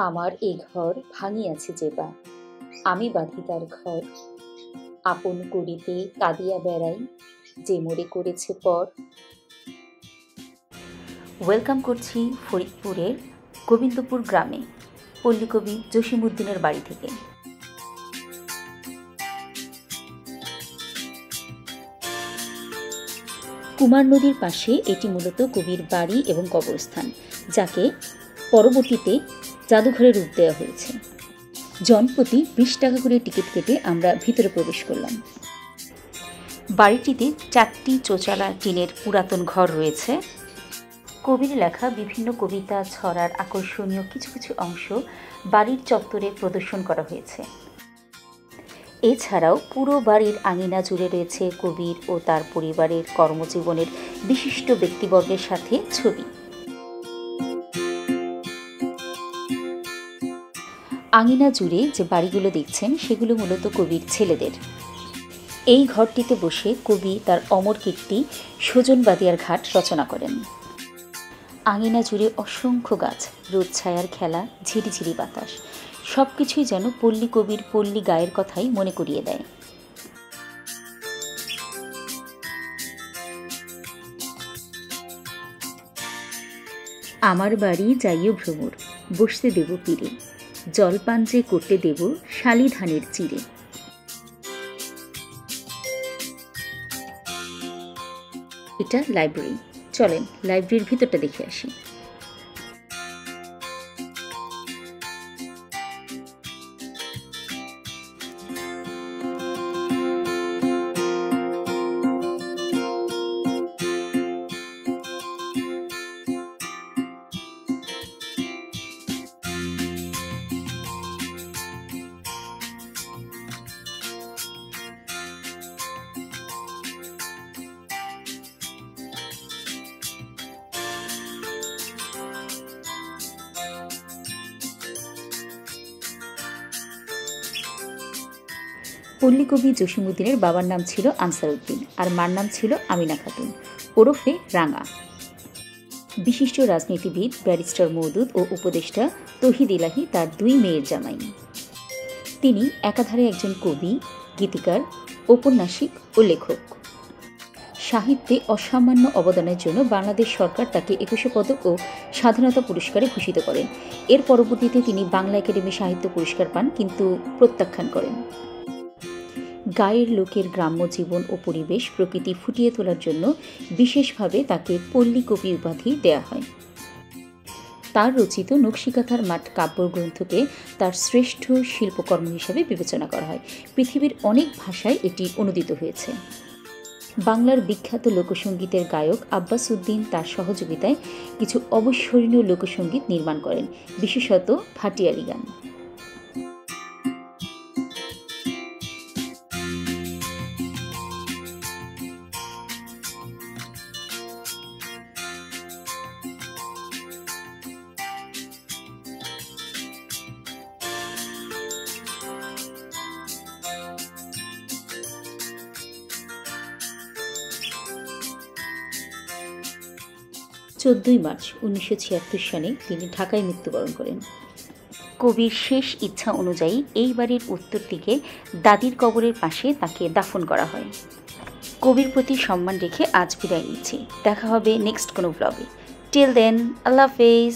আমার এ ঘর ভাঙিয়াছে যেবা, আমি বাঁধি তার ঘর। আপন করিতে কাঁদিয়া বেড়াই, যে মোরে করেছে পর। ওয়েলকাম করছি ফরিদপুরের গোবিন্দপুর গ্রামে পল্লীকবি জসিমউদ্দিনের বাড়ি থেকে। কুমার নদীর পাশে এটি মূলত কবির বাড়ি এবং কবরস্থান, যাকে পরবর্তীতে জাদুঘরে রূপ দেওয়া হয়েছে। জনপ্রতি 20 টাকা করে টিকিট কেটে আমরা ভিতরে প্রবেশ করলাম। বাড়িটিতে 4টি চোচালা টিনের পুরাতন ঘর রয়েছে। কবির লেখা বিভিন্ন কবিতা ছড়ার আকর্ষণীয় কিছু কিছু অংশ বাড়ির চত্বরে প্রদর্শন করা হয়েছে। এছাড়াও পুরো বাড়ির আঙিনা জুড়ে রয়েছে কবির ও তার পরিবারের কর্মজীবনের বিশিষ্ট ব্যক্তিবর্গের সাথে ছবি। আঙিনা জুড়ে যে বাড়িগুলো দেখছেন সেগুলো মূলত কবির ছেলেদের। এই ঘরটিতে বসে কবি তার অমর কীর্তি সুজন বাদিয়ার ঘাট রচনা করেন। আঙিনা জুড়ে অসংখ্য গাছ, রোদ ছায়ার খেলা, ঝিরিঝিরি বাতাস, সব কিছুই যেন পল্লী কবির পল্লী গায়ের কথাই মনে করিয়ে দেয়। আমার বাড়ি যাইও ভ্রমর, বসতে দেব পীরে, জলপান যে করতে দেব শালি ধানের চিরে। এটা লাইব্রেরি। চলেন লাইব্রেরির ভিতরটা দেখে আসি। পল্লীকবি জসিমউদ্দিনের বাবার নাম ছিল আনসার উদ্দিন আর মার নাম ছিল আমিনা খাতুন ওরফে রাঙা। বিশিষ্ট রাজনীতিবিদ ব্যারিস্টার মওদুদ ও উপদেষ্টা তৌহিদ ইলাহি তার 2 মেয়ের জামাই। তিনি একাধারে একজন কবি, গীতিকার, ঔপন্যাসিক ও লেখক। সাহিত্যে অসামান্য অবদানের জন্য বাংলাদেশ সরকার তাকে 21 পদক ও স্বাধীনতা পুরস্কারে ভূষিত করেন। এর পরবর্তীতে তিনি বাংলা একাডেমি সাহিত্য পুরস্কার পান, কিন্তু প্রত্যাখ্যান করেন। গায়ের লোকের গ্রাম্য জীবন ও পরিবেশ প্রকৃতি ফুটিয়ে তোলার জন্য বিশেষভাবে তাকে পল্লী কবি উপাধি দেয়া হয়। তার রচিত নকশিকাঁথার মাঠ কাব্যগ্রন্থকে তার শ্রেষ্ঠ শিল্পকর্ম হিসেবে বিবেচনা করা হয়। পৃথিবীর অনেক ভাষায় এটি অনুদিত হয়েছে। বাংলার বিখ্যাত লোকসঙ্গীতের গায়ক আব্বাস উদ্দিন তার সহযোগিতায় কিছু অবিস্মরণীয় লোকসঙ্গীত নির্মাণ করেন, বিশেষত ভাটিয়ালি গান। মার্চ 1976 সালে তিনি ঢাকায় মৃত্যুবরণ করেন। কবির শেষ ইচ্ছা অনুযায়ী এই বাড়ির উত্তর দিকে দাদির কবরের পাশে তাকে দাফন করা হয়। কবির প্রতি সম্মান রেখে আজ বিদায় নিচ্ছি। দেখা হবে নেক্সট কোনো ব্লগে। টিল দেন, আল্লাহ হাফেজ।